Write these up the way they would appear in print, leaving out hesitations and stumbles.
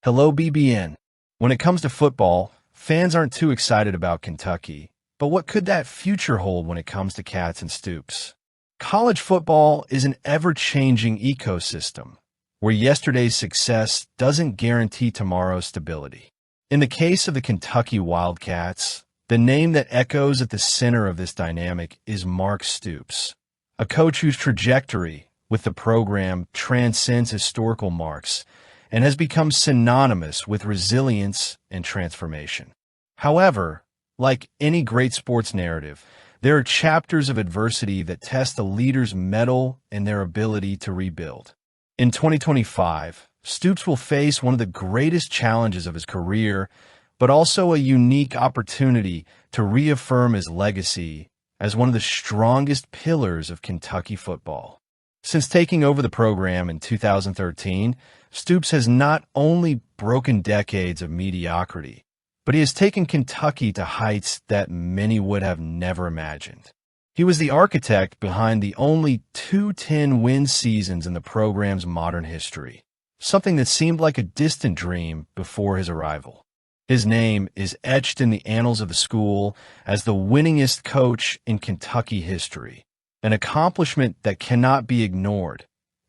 Hello, BBN. When it comes to football, fans aren't too excited about Kentucky, but what could that future hold when it comes to Cats and Stoops? College football is an ever-changing ecosystem, where yesterday's success doesn't guarantee tomorrow's stability. In the case of the Kentucky Wildcats, the name that echoes at the center of this dynamic is Mark Stoops, a coach whose trajectory with the program transcends historical marks and has become synonymous with resilience and transformation. However, like any great sports narrative, there are chapters of adversity that test a leader's mettle and their ability to rebuild. In 2025, Stoops will face one of the greatest challenges of his career, but also a unique opportunity to reaffirm his legacy as one of the strongest pillars of Kentucky football. Since taking over the program in 2013, Stoops has not only broken decades of mediocrity, but he has taken Kentucky to heights that many would have never imagined. He was the architect behind the only 2 10-win seasons in the program's modern history, something that seemed like a distant dream before his arrival. His name is etched in the annals of the school as the winningest coach in Kentucky history, an accomplishment that cannot be ignored,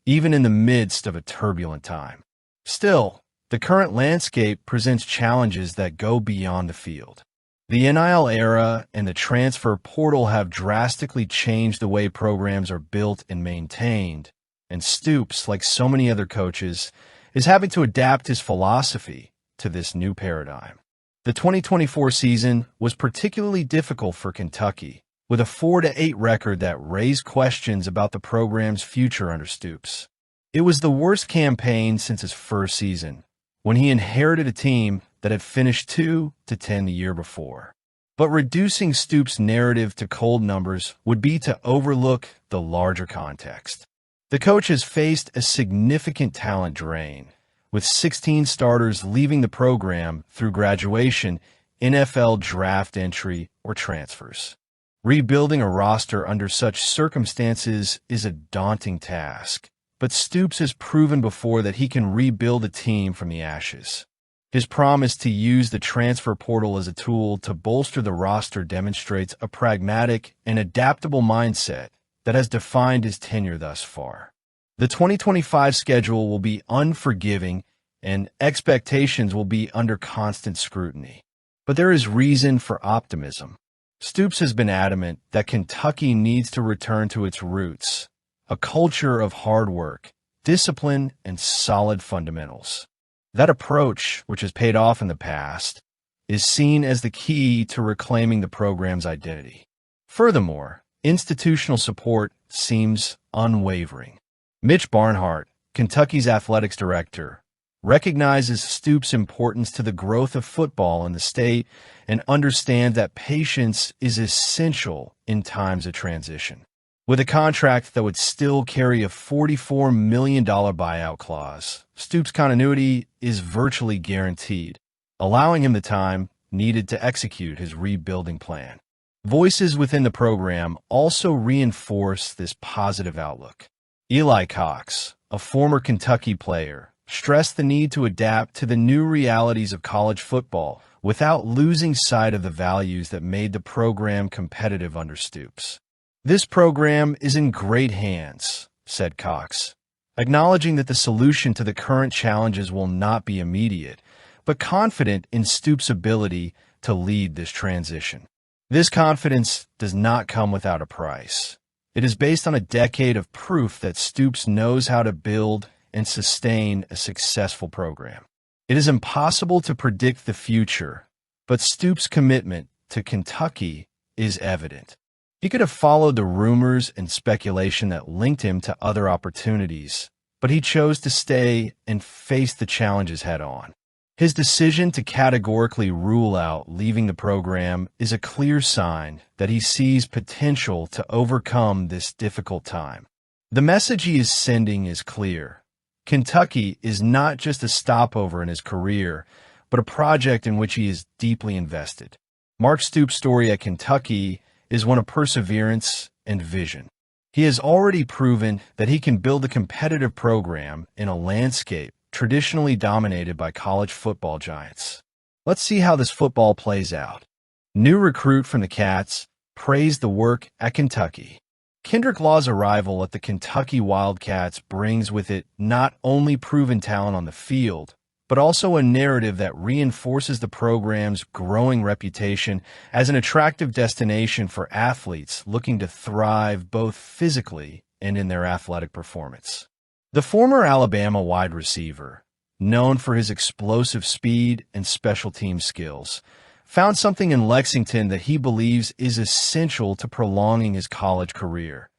even in the midst of a turbulent time. Still, the current landscape presents challenges that go beyond the field. The NIL era and the transfer portal have drastically changed the way programs are built and maintained, and Stoops, like so many other coaches, is having to adapt his philosophy to this new paradigm. The 2024 season was particularly difficult for Kentucky, with a 4-8 record that raised questions about the program's future under Stoops. It was the worst campaign since his first season, when he inherited a team that had finished 2-10 the year before. But reducing Stoops' narrative to cold numbers would be to overlook the larger context. The coach has faced a significant talent drain, with 16 starters leaving the program through graduation, NFL draft entry, or transfers. Rebuilding a roster under such circumstances is a daunting task, but Stoops has proven before that he can rebuild a team from the ashes. His promise to use the transfer portal as a tool to bolster the roster demonstrates a pragmatic and adaptable mindset that has defined his tenure thus far. The 2025 schedule will be unforgiving and expectations will be under constant scrutiny. But there is reason for optimism. Stoops has been adamant that Kentucky needs to return to its roots, a culture of hard work, discipline, and solid fundamentals. That approach, which has paid off in the past, is seen as the key to reclaiming the program's identity. Furthermore, institutional support seems unwavering. Mitch Barnhart, Kentucky's athletics director, recognizes Stoops' importance to the growth of football in the state and understands that patience is essential in times of transition. With a contract that would still carry a $44 million buyout clause, Stoops' continuity is virtually guaranteed, allowing him the time needed to execute his rebuilding plan. Voices within the program also reinforce this positive outlook. Eli Cox, a former Kentucky player, stressed the need to adapt to the new realities of college football without losing sight of the values that made the program competitive under Stoops. "This program is in great hands," said Cox, acknowledging that the solution to the current challenges will not be immediate, but confident in Stoops' ability to lead this transition. This confidence does not come without a price. It is based on a decade of proof that Stoops knows how to build and sustain a successful program. It is impossible to predict the future, but Stoops' commitment to Kentucky is evident. He could have followed the rumors and speculation that linked him to other opportunities, but he chose to stay and face the challenges head-on. His decision to categorically rule out leaving the program is a clear sign that he sees potential to overcome this difficult time. The message he is sending is clear. Kentucky is not just a stopover in his career, but a project in which he is deeply invested. Mark Stoops' story at Kentucky is one of perseverance and vision. He has already proven that he can build a competitive program in a landscape traditionally dominated by college football giants. Let's see how this football plays out. New recruit from the Cats praised the work at Kentucky. Kendrick Law's arrival at the Kentucky Wildcats brings with it not only proven talent on the field, but also a narrative that reinforces the program's growing reputation as an attractive destination for athletes looking to thrive both physically and in their athletic performance. The former Alabama wide receiver, known for his explosive speed and special team skills, found something in Lexington that he believes is essential to prolonging his college career: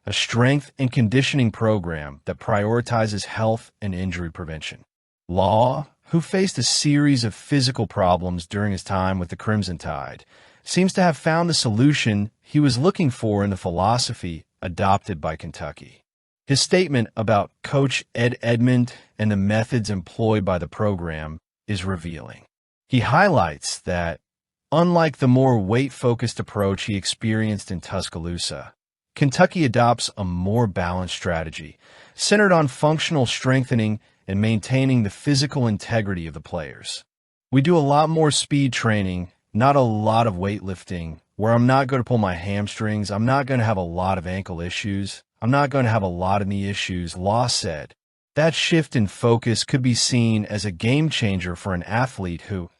a strength and conditioning program that prioritizes health and injury prevention. Law, who faced a series of physical problems during his time with the Crimson Tide, seems to have found the solution he was looking for in the philosophy adopted by Kentucky. His statement about Coach Ed Edmond and the methods employed by the program is revealing. He highlights that, unlike the more weight-focused approach he experienced in Tuscaloosa, Kentucky adopts a more balanced strategy centered on functional strengthening and maintaining the physical integrity of the players. We do a lot more speed training, not a lot of weightlifting, where I'm not going to pull my hamstrings, I'm not going to have a lot of ankle issues, I'm not going to have a lot of knee issues, Law said. That shift in focus could be seen as a game changer for an athlete who,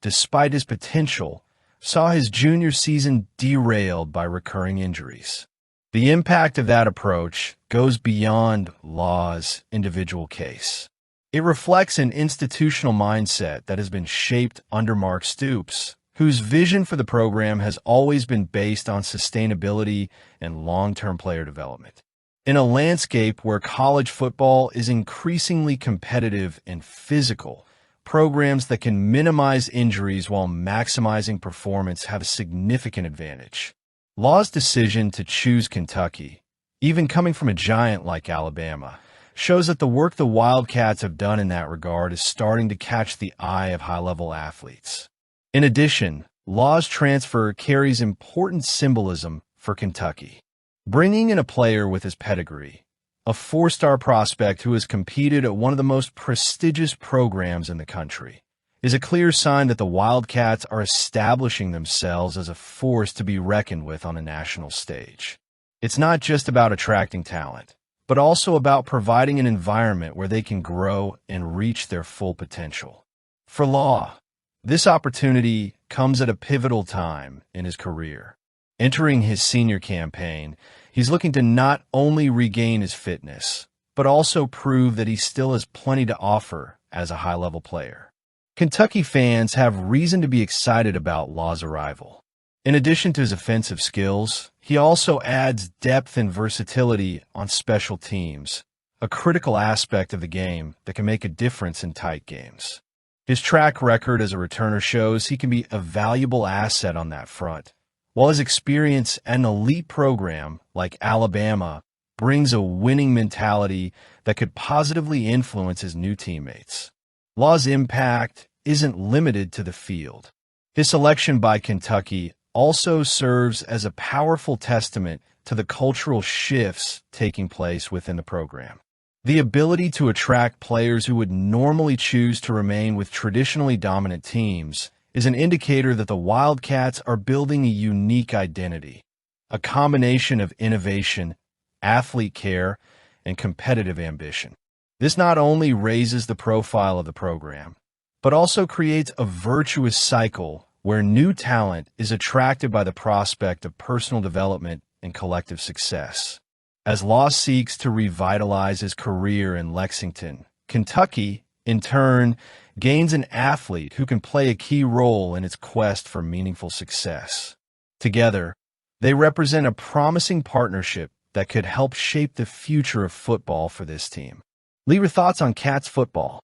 despite his potential, saw his junior season derailed by recurring injuries. The impact of that approach goes beyond Law's individual case. It reflects an institutional mindset that has been shaped under Mark Stoops, whose vision for the program has always been based on sustainability and long-term player development. In a landscape where college football is increasingly competitive and physical, programs that can minimize injuries while maximizing performance have a significant advantage. Law's decision to choose Kentucky, even coming from a giant like Alabama, shows that the work the Wildcats have done in that regard is starting to catch the eye of high-level athletes. In addition, Law's transfer carries important symbolism for Kentucky. Bringing in a player with his pedigree, a four-star prospect who has competed at one of the most prestigious programs in the country, is a clear sign that the Wildcats are establishing themselves as a force to be reckoned with on a national stage. It's not just about attracting talent, but also about providing an environment where they can grow and reach their full potential. For Law, this opportunity comes at a pivotal time in his career. Entering his senior campaign, he's looking to not only regain his fitness, but also prove that he still has plenty to offer as a high-level player. Kentucky fans have reason to be excited about Law's arrival. In addition to his offensive skills, he also adds depth and versatility on special teams, a critical aspect of the game that can make a difference in tight games. His track record as a returner shows he can be a valuable asset on that front, while his experience at an elite program like Alabama brings a winning mentality that could positively influence his new teammates. Law's impact isn't limited to the field. His selection by Kentucky also serves as a powerful testament to the cultural shifts taking place within the program. The ability to attract players who would normally choose to remain with traditionally dominant teams is an indicator that the Wildcats are building a unique identity, a combination of innovation, athlete care, and competitive ambition. This not only raises the profile of the program, but also creates a virtuous cycle where new talent is attracted by the prospect of personal development and collective success. As Law seeks to revitalize his career in Lexington, Kentucky, in turn, gains an athlete who can play a key role in its quest for meaningful success. Together, they represent a promising partnership that could help shape the future of football for this team. Leave your thoughts on Cats football.